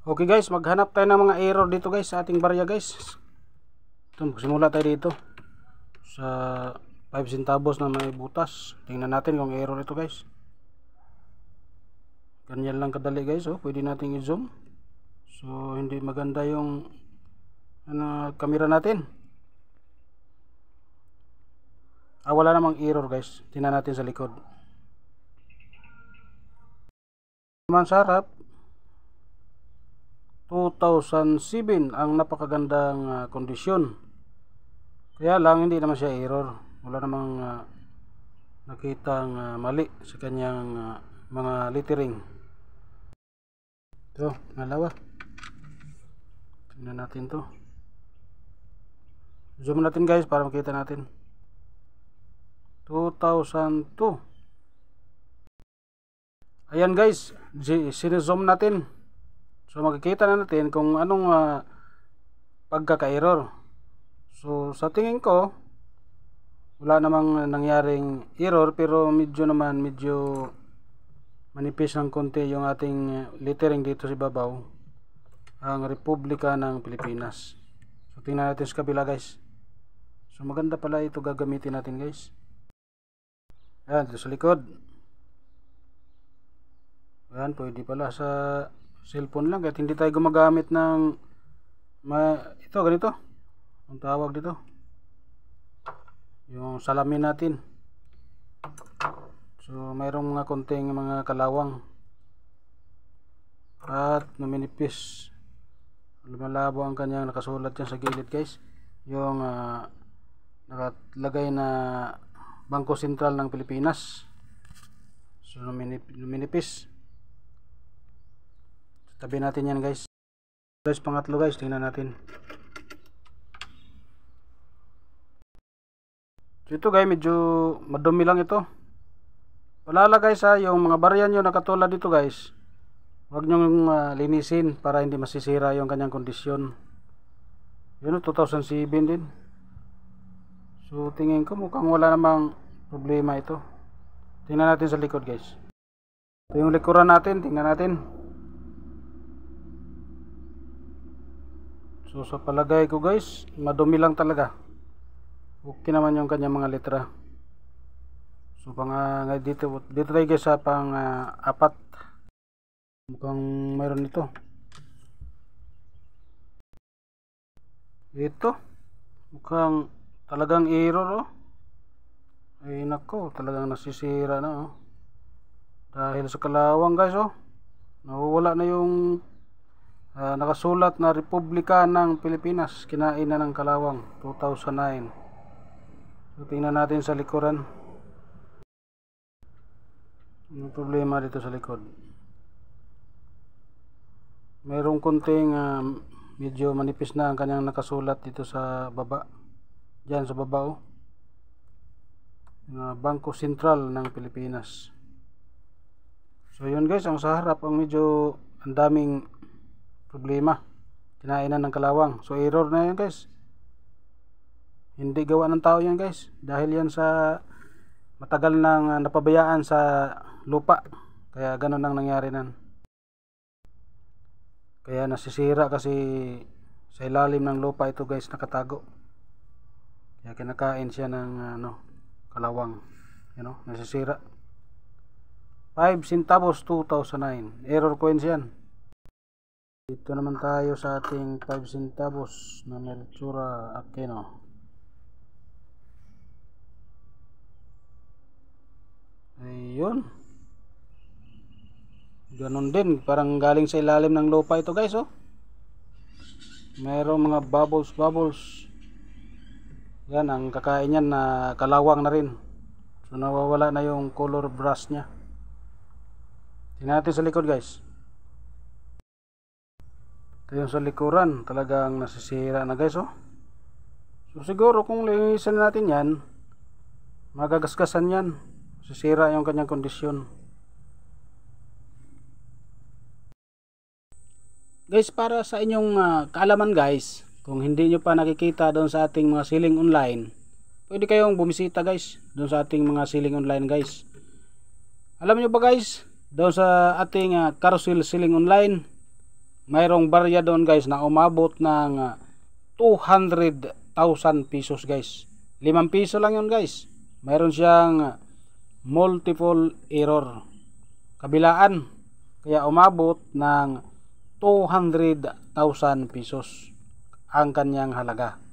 Okay guys, maghanap tayo ng mga error dito guys sa ating barya guys. Ito, magsimula tayo dito sa 5 centavos na may butas. Tingnan natin kung error ito guys. Ganyan lang kadali guys, oh. Pwede nating i-zoom. So hindi maganda yung camera natin. Wala namang error guys. Tingnan natin sa likod. Naman sa harap 2007 ang napakagandang kondisyon. Kaya lang hindi naman siya error. Wala namang nakitang mali sa kanyang mga lettering. Ito, malawa. Tingnan natin to. Zoom natin guys para makita natin. 2002. Ayan guys, sinizoom natin. So makikita na natin kung anong pagkaka-error. So sa tingin ko wala namang nangyaring error, pero medyo manipis ng konti yung ating lettering dito sa babaw, ang Republika ng Pilipinas. So tingnan natin sa kabila guys. So maganda pala ito, gagamitin natin guys. Ayan, dito sa likod. Ayan, pwede pala sa cellphone lang, kahit hindi tayo gumagamit ng ito, ganito ang tawag dito, yung salamin natin. So mayroong mga konting mga kalawang at numinipis, lumalabo ang kanyang nakasulat dyan sa gilid guys, yung nakalagay na Bangko Sentral ng Pilipinas. So numinipis. Tabi natin yan guys. Guys, pangatlo guys, tingnan natin. So ito guys, medyo madumi lang ito. Wala guys yung mga barya nyo na katulad dito guys, huwag nyo linisin para hindi masisira yung kanyang kondisyon. Yun, 2007 din. So tingin ko mukhang wala namang problema ito. Tingnan natin sa likod guys. Ito yung likuran natin, tingnan natin. So sa palagay ko guys, madumi lang talaga. Okay naman yung kanyang mga letra. So dito tayo guys sa pang 4. Mukhang mayroon ito. Ito mukhang talagang error, oh. Ay nako, talagang nasisira na, oh. Dahil sa kalawang guys, oh. Nawawala na yung nakasulat na Republika ng Pilipinas, kinain na ng kalawang. 2009. So tingnan natin sa likuran. Ano problema dito sa likod? Mayroong konting medyo manipis na ang kanyang nakasulat dito sa baba. Diyan sa baba, oh. Bangko Sentral ng Pilipinas. So yun guys, ang sa harap ang medyo ang daming problema, kinainan ng kalawang. So error na yan guys, hindi gawa ng tao yan guys, dahil yan sa matagal nang napabayaan sa lupa, kaya ganun ang nangyari nan. Kaya nasisira kasi sa ilalim ng lupa ito guys, nakatago, kaya kinakain siya ng kalawang, nasisira. 5 centavos 2009, error coins yan. Dito naman tayo sa ating 5 centavos na Melchora Aquino. Ayun. Ganon din, parang galing sa ilalim ng lupa ito guys, oh. Mayroong mga bubbles. Yan, ang kakain yan na kalawang na rin. So nawawala na yung color brush nya. Tingnan natin sa likod guys. Ito yung sa likuran, talagang nasisira na guys, oh. So siguro kung linisan natin yan, magagasgasan yan, sisira yung kanyang kondisyon. Guys, para sa inyong kaalaman guys, kung hindi nyo pa nakikita doon sa ating mga selling online, pwede kayong bumisita guys doon sa ating mga selling online guys. Alam nyo ba guys, doon sa ating carousel selling online, mayroong barya doon guys na umabot ng 200,000 pesos guys. 5 piso lang yun guys. Mayroon siyang multiple error. Kabilaan. Kaya umabot ng 200,000 pesos ang kanyang halaga.